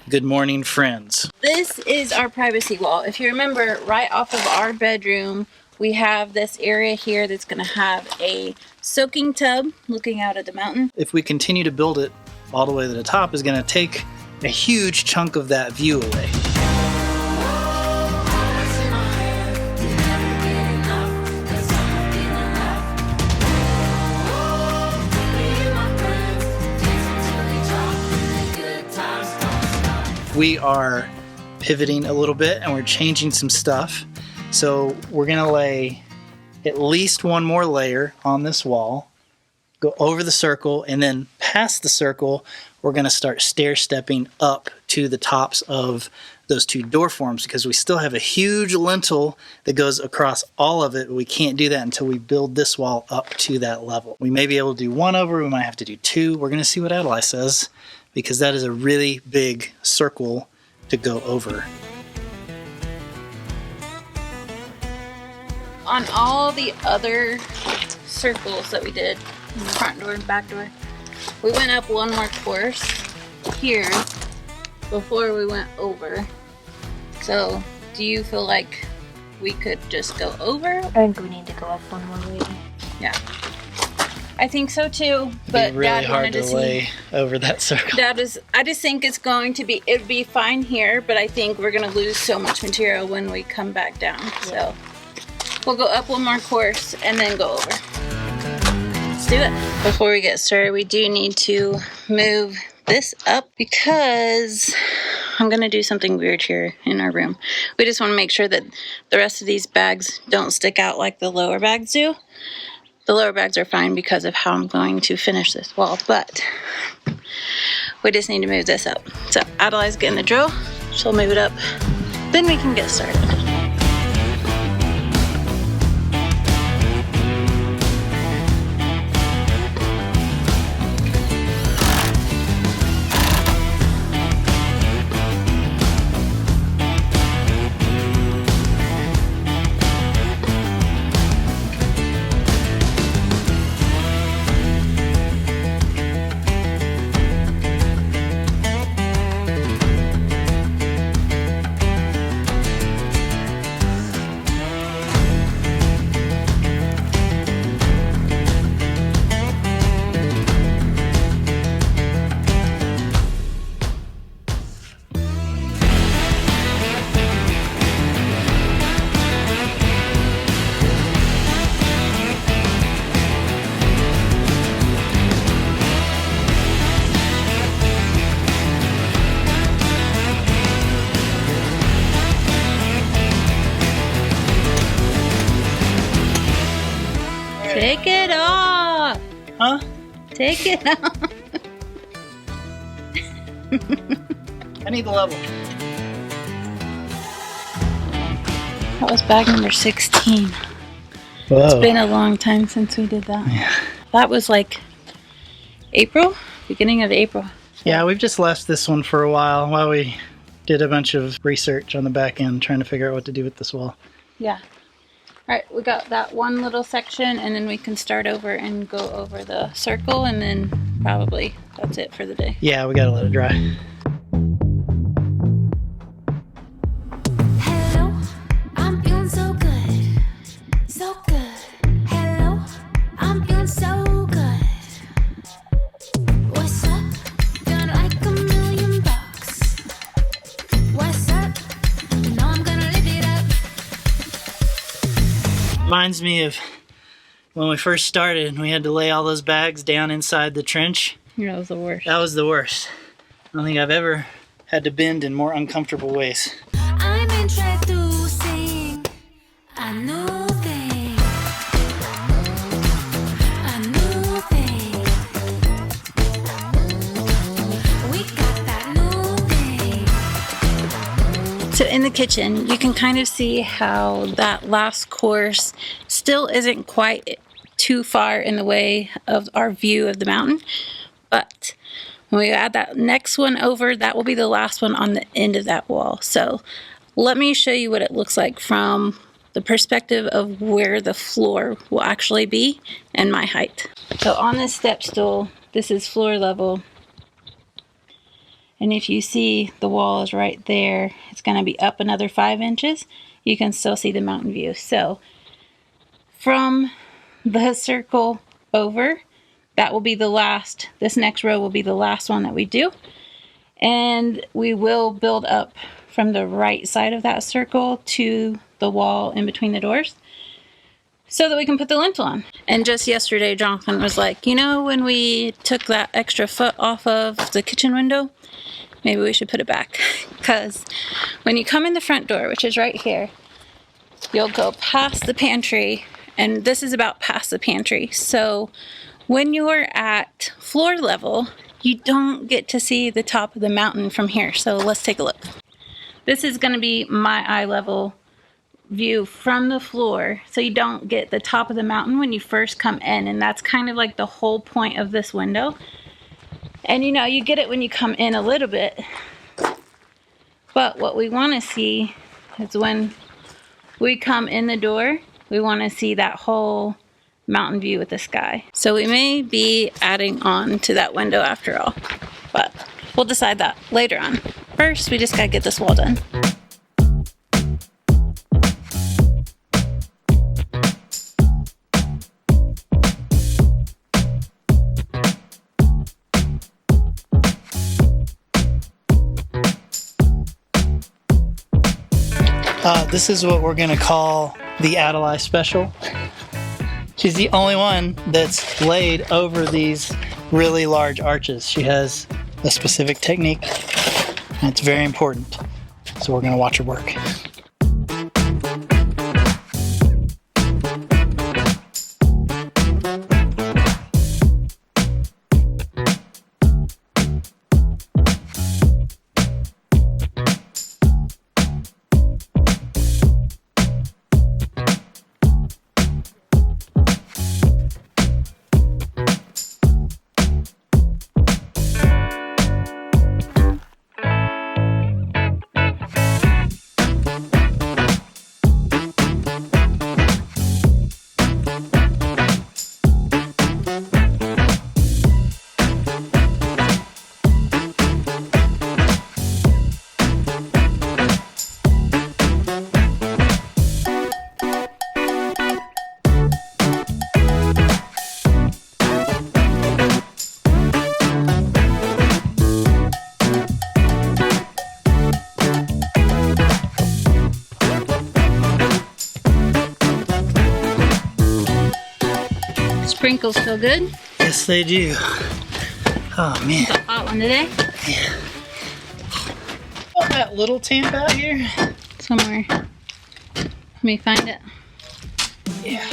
Good morning, friends. This is our privacy wall. If you remember, right off of our bedroom, we have this area here that's going to have a soaking tub looking out at the mountain. If we continue to build it all the way to the top, is going to take a huge chunk of that view away. We are pivoting a little bit and we're changing some stuff. So we're gonna lay at least one more layer on this wall, go over the circle, and then past the circle, we're gonna start stair stepping up to the tops of those two door forms because we still have a huge lintel that goes across all of it, but we can't do that until we build this wall up to that level. We may be able to do one over, we might have to do two. We're gonna see what Adelaide says, because that is a really big circle to go over. On all the other circles that we did, front door and back door, we went up one more course here before we went over. So, do you feel like we could just go over? I think we need to go up one more maybe. Yeah. I think so too, but It'd be really Dad hard wanted to to lay see. over that circle. I just think it's going to be, it'd be fine here, but I think we're gonna lose so much material when we come back down. So we'll go up one more course and then go over. Let's do it. Before we get started, we do need to move this up because I'm gonna do something weird here in our room. We just wanna make sure that the rest of these bags don't stick out like the lower bags do. The lower bags are fine because of how I'm going to finish this wall, but we just need to move this up. So Adelaide's getting the drill, she'll move it up, then we can get started. Take it off! Huh? Take it off! I need the level. That was bag number 16. Whoa. It's been a long time since we did that. Yeah. That was like April? Beginning of April. Yeah, we've just left this one for a while we did a bunch of research on the back end trying to figure out what to do with this wall. Yeah. Alright, we got that one little section and then we can start over and go over the circle and then probably that's it for the day. Yeah, we gotta let it dry. Hello, I'm feeling so good, so good. Hello, I'm feeling so good. What's up? Feeling like $1,000,000. What's up? You know I'm gonna live it up. Reminds me of when we first started and we had to lay all those bags down inside the trench. Yeah, that was the worst. That was the worst. I don't think I've ever had to bend in more uncomfortable ways. I'm introducing a new thing. A new thing. We got that new thing. So in the kitchen, you can kind of see how that last course still isn't quite too far in the way of our view of the mountain, but when we add that next one over, that will be the last one on the end of that wall. So let me show you what it looks like from the perspective of where the floor will actually be and my height. So on this step stool, this is floor level. And if you see the wall is right there, it's going to be up another 5 inches. You can still see the mountain view. So from the circle over, that will be the last, this next row will be the last one that we do. And we will build up from the right side of that circle to the wall in between the doors so that we can put the lintel on. And just yesterday, Jonathan was like, you know, when we took that extra foot off of the kitchen window, maybe we should put it back. Because when you come in the front door, which is right here, you'll go past the pantry, and this is about past the pantry. So when you're at floor level, you don't get to see the top of the mountain from here. So let's take a look. This is going to be my eye level view from the floor. So you don't get the top of the mountain when you first come in. And that's kind of like the whole point of this window. And you know, you get it when you come in a little bit. But what we want to see is when we come in the door, we want to see that whole mountain view with the sky. So we may be adding on to that window after all, but we'll decide that later on. First, we just gotta get this wall done. This is what we're gonna call the Adelaide special. She's the only one that's laid over these really large arches. She has a specific technique, and it's very important. So we're gonna watch her work. Sprinkles feel good. Yes, they do. Oh man. It's a hot one today. Yeah. Oh, that little tamp out here. Somewhere. Let me find it. Yeah.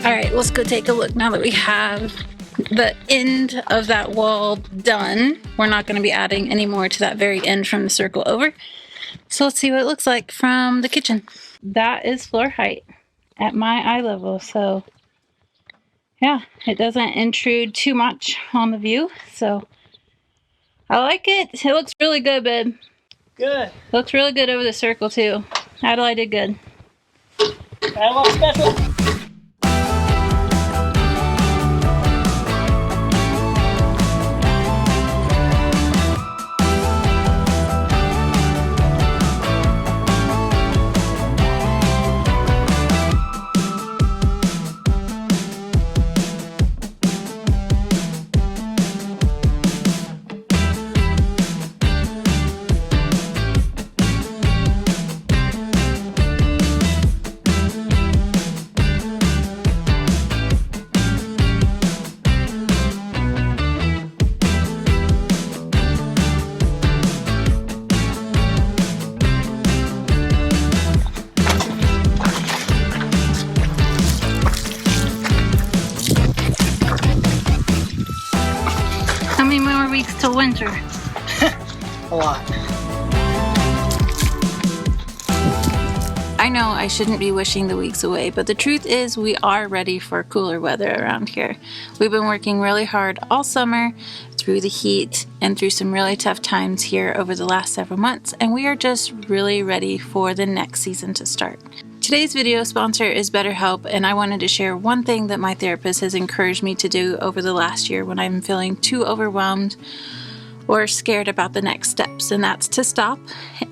All right, let's go take a look now that we have the end of that wall done. We're not going to be adding any more to that very end from the circle over. So let's see what it looks like from the kitchen. That is floor height at my eye level. So yeah, it doesn't intrude too much on the view. So I like it. It looks really good, babe. Good. Looks really good over the circle too. Adelaide did good. Adelaide special. How many more weeks till winter? A lot. I know I shouldn't be wishing the weeks away, but the truth is we are ready for cooler weather around here. We've been working really hard all summer. It's through the heat and through some really tough times here over the last several months, and we are just really ready for the next season to start. Today's video sponsor is BetterHelp, and I wanted to share one thing that my therapist has encouraged me to do over the last year when I'm feeling too overwhelmed or scared about the next steps, and that's to stop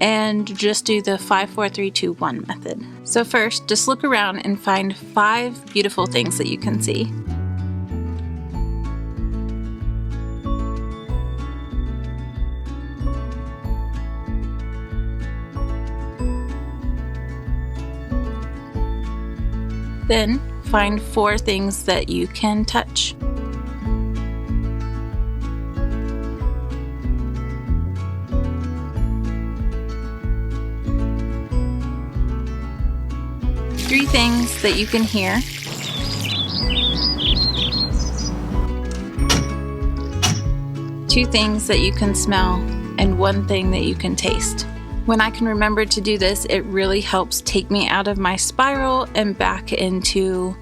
and just do the 5, 4, 3, 2, 1 method. So first, just look around and find 5 beautiful things that you can see. Then find 4 things that you can touch. Three things that you can hear. 2 things that you can smell, and 1 thing that you can taste. When I can remember to do this, it really helps take me out of my spiral and back into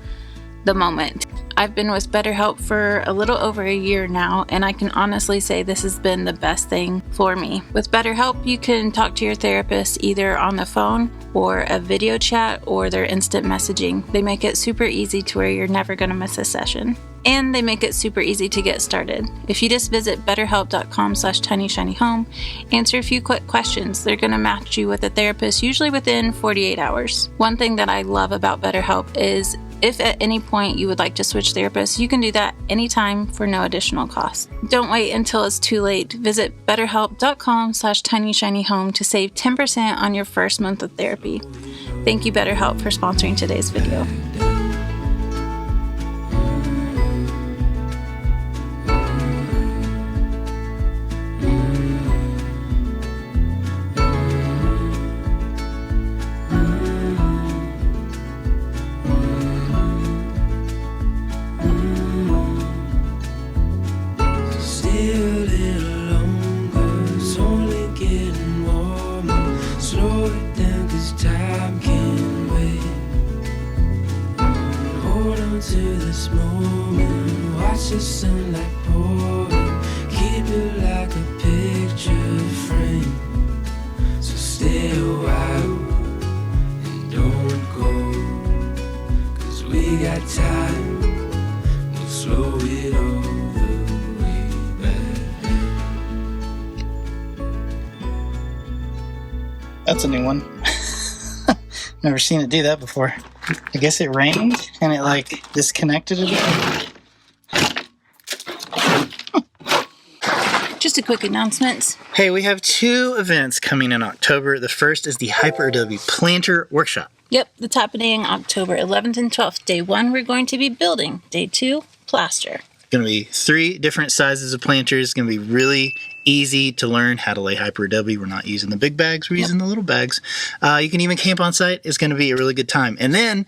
the moment. I've been with BetterHelp for a little over a year now, and I can honestly say this has been the best thing for me. With BetterHelp, you can talk to your therapist either on the phone or a video chat or their instant messaging. They make it super easy to where you're never going to miss a session. And they make it super easy to get started. If you just visit betterhelp.com/tinyshinyhome, answer a few quick questions, they're going to match you with a therapist usually within 48 hours. One thing that I love about BetterHelp is if at any point you would like to switch therapists, you can do that anytime for no additional cost. Don't wait until it's too late. Visit betterhelp.com/tinyshinyhome to save 10% on your first month of therapy. Thank you, BetterHelp, for sponsoring today's video. To this moment, watch the sunlight pouring, keep it like a picture frame. So stay a while and don't go, 'cause we got time, we'll slow it all the way back. That's a new one. Never seen it do that before. I guess it rained and it like disconnected it. Just a quick announcement. Hey, we have 2 events coming in October. The first is the hyperadobe planter workshop. Yep, that's happening October 11th and 12th. Day 1, we're going to be building. Day 2, plaster. Going to be 3 different sizes of planters. Going to be really easy to learn how to lay hyperadobe. We're not using the big bags. We're using the little bags. You can even camp on site. It's going to be a really good time. And then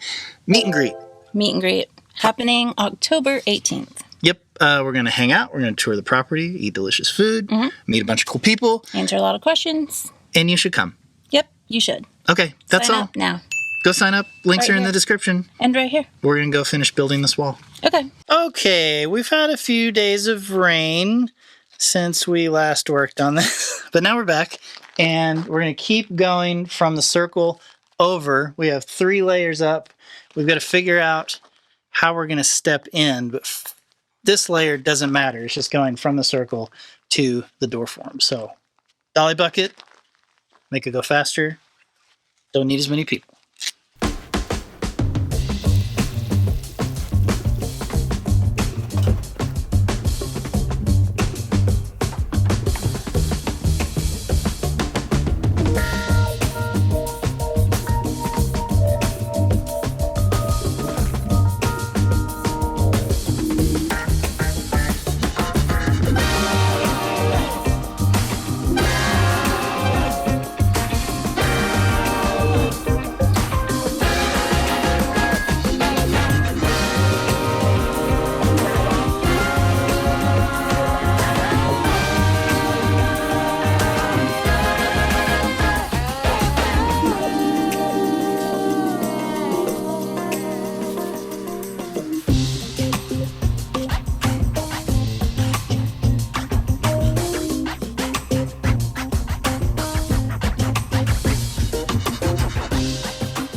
meet and greet. Meet and greet happening October 18th. Yep. We're going to hang out. We're going to tour the property, eat delicious food, meet a bunch of cool people. Answer a lot of questions. And you should come. Yep, you should. Okay, that's Sign all. up now. Go sign up. Links Right are in here. the description. And right here. We're going to go finish building this wall. Okay. Okay, we've had a few days of rain since we last worked on this, but now we're back, and we're going to keep going from the circle over. We have 3 layers up. We've got to figure out how we're going to step in, but this layer doesn't matter. It's just going from the circle to the door form. So, dolly bucket, make it go faster. Don't need as many people.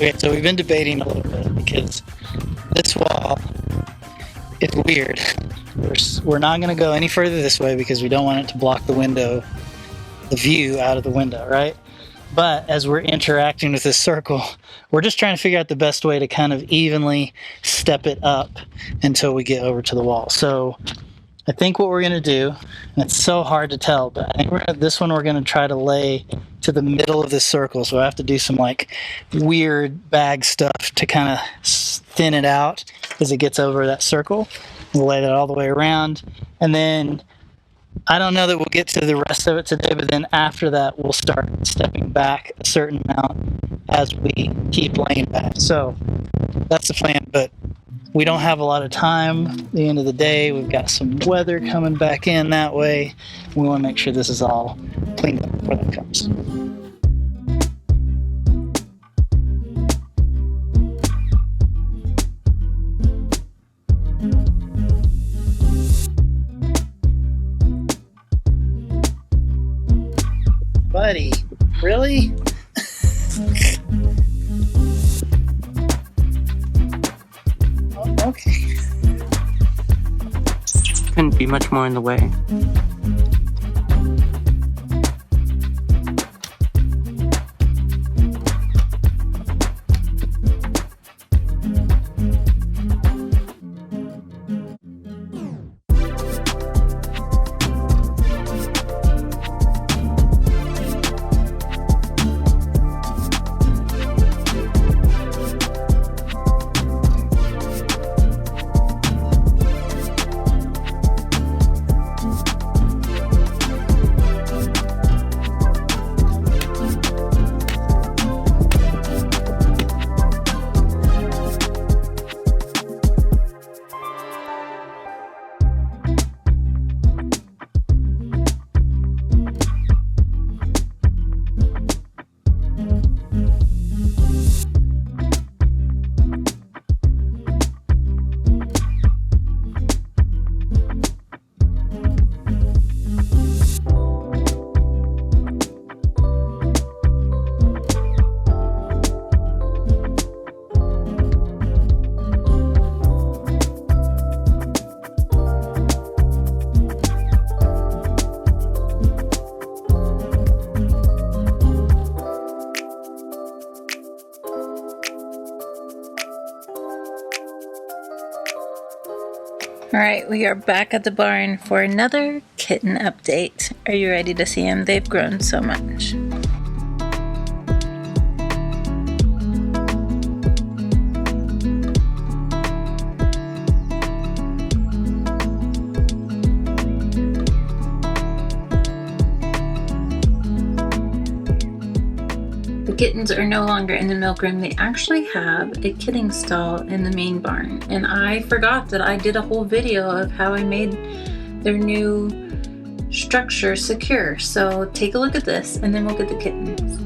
Okay, so we've been debating a little bit because this wall is weird. We're not going to go any further this way because we don't want it to block the view out of the window, right? But as we're interacting with this circle, we're just trying to figure out the best way to kind of evenly step it up until we get over to the wall. So I think what we're going to do, and it's so hard to tell, but I think this one we're going to try to lay to the middle of this circle. So I have to do some like weird bag stuff to kind of thin it out as it gets over that circle. We'll lay that all the way around. And then I don't know that we'll get to the rest of it today, but then after that, we'll start stepping back a certain amount as we keep laying back. So that's the plan, but we don't have a lot of time at the end of the day. We've got some weather coming back in that way. We want to make sure this is all cleaned up before that comes. Buddy, really? Oh, okay. Couldn't be much more in the way. All right, we are back at the barn for another kitten update. Are you ready to see them? They've grown so much. The kittens are no longer in the milk room. They actually have a kitten stall in the main barn. And I forgot that I did a whole video of how I made their new structure secure. So take a look at this and then we'll get the kittens.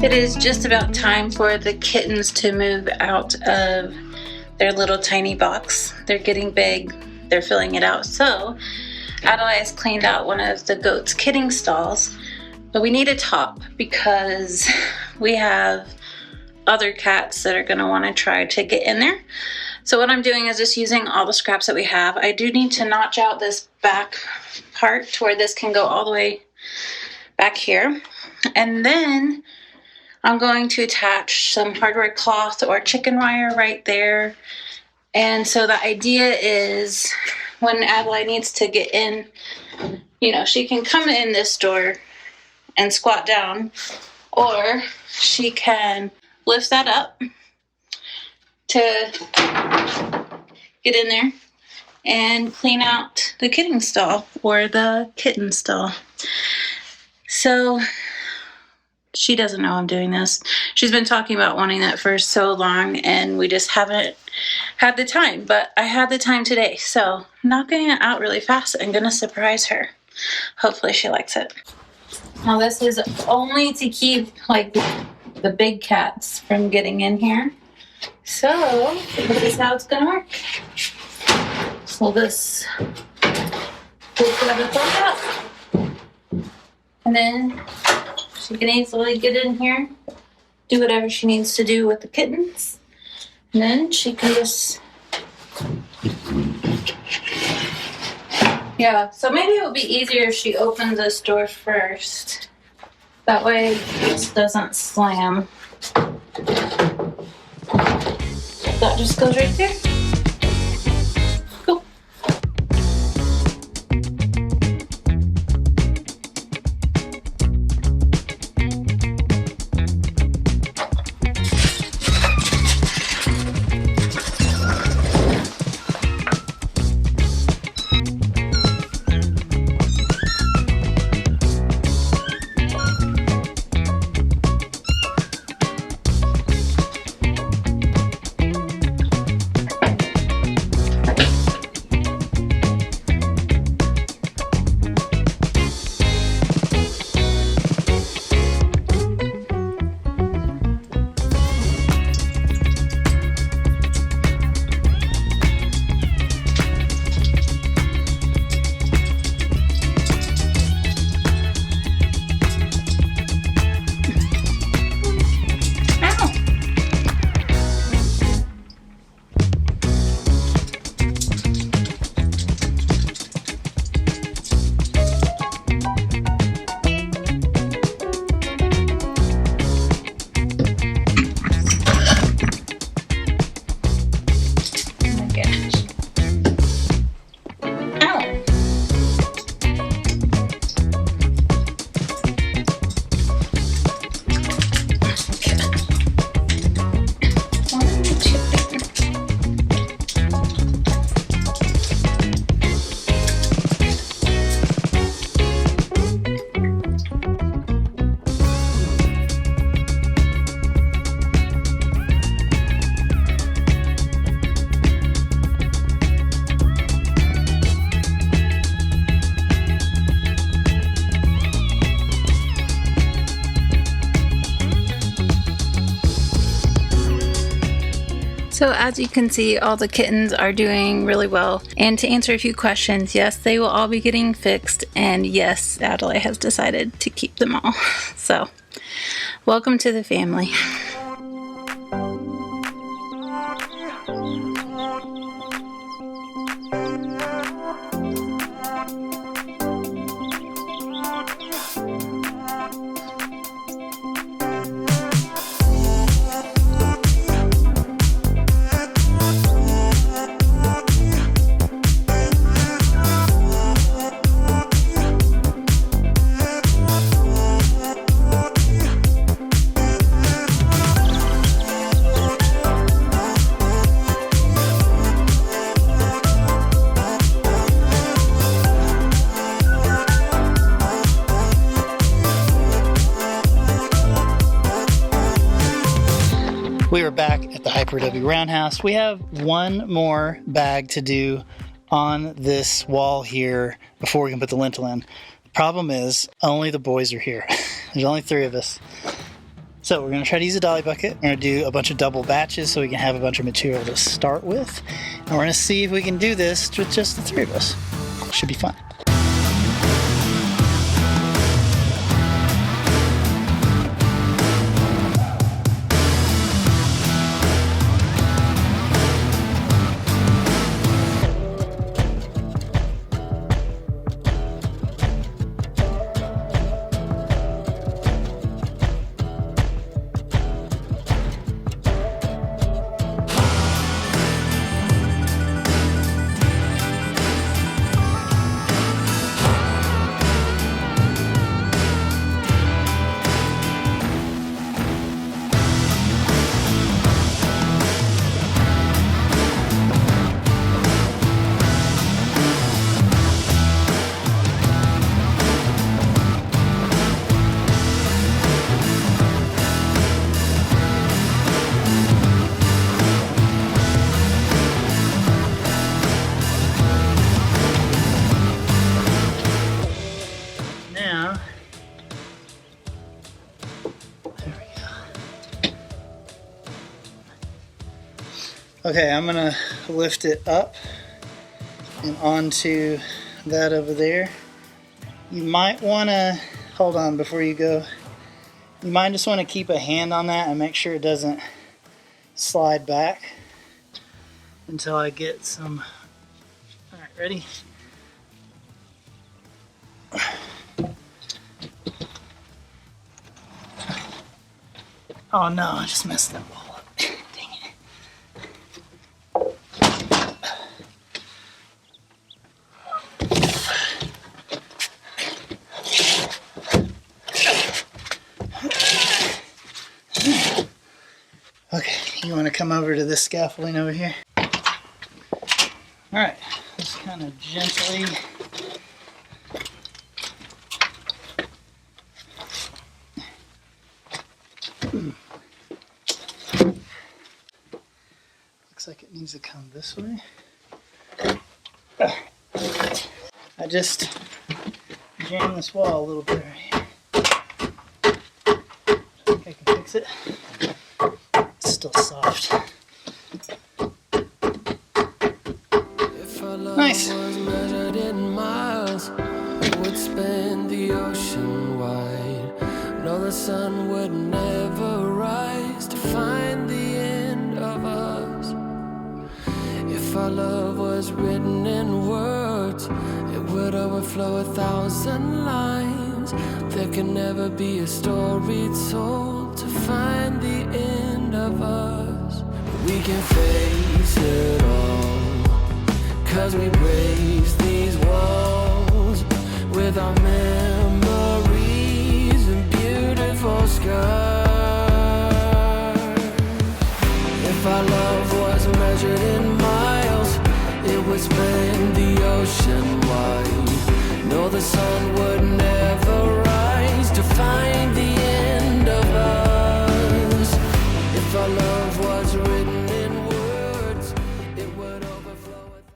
It is just about time for the kittens to move out of their little tiny box. They're getting big. They're filling it out. So Adelaide has cleaned out one of the goats' kitten stalls, but we need a top because we have other cats that are going to want to try to get in there. So what I'm doing is just using all the scraps that we have. I do need to notch out this back part to where this can go all the way back here. And then I'm going to attach some hardware cloth or chicken wire right there. And so the idea is when Adelaide needs to get in, you know, she can come in this door and squat down, or she can lift that up to get in there and clean out the kitten stall or the kitten stall. So she doesn't know I'm doing this. She's been talking about wanting that for so long and we just haven't had the time, but I had the time today. So knocking it out really fast and gonna surprise her. Hopefully she likes it. Now this is only to keep like the big cats from getting in here. So this is how it's gonna work. So this will grab the plug up and then She can easily get in here, do whatever she needs to do with the kittens. And then she can just... Yeah, so maybe it would be easier if she opens this door first. That way this doesn't slam. That just goes right there. Cool. So as you can see, all the kittens are doing really well. And to answer a few questions, yes, they will all be getting fixed. And yes, Adelaide has decided to keep them all. So welcome to the family. We are back at the hyperadobe roundhouse. We have one more bag to do on this wall here before we can put the lintel in. The problem is only the boys are here. There's only 3 of us. So we're going to try to use a dolly bucket. We're going to do a bunch of double batches so we can have a bunch of material to start with. And we're going to see if we can do this with just the 3 of us. Should be fun. Okay, I'm gonna lift it up and onto that over there. You might wanna, hold on before you go, You might just want to keep a hand on that and make sure it doesn't slide back until I get some. All right, ready? Oh no, I just messed that ball up. Dang it. Okay, you want to come over to this scaffolding over here? Alright, just kind of gently. Looks like it needs to come this way. I just jammed this wall a little bit right here. I think I can fix it. It's still soft. Nice. Was measured in miles, it would span the ocean wide. No, the sun would never rise to find the end of us. If our love was written in words, it would overflow 1,000 lines. There can never be a story told to find the end of us. We can face it all, 'cause we raise these walls with our memories and beautiful scars. If our love was measured in miles, it would span the ocean wide. No, the sun would never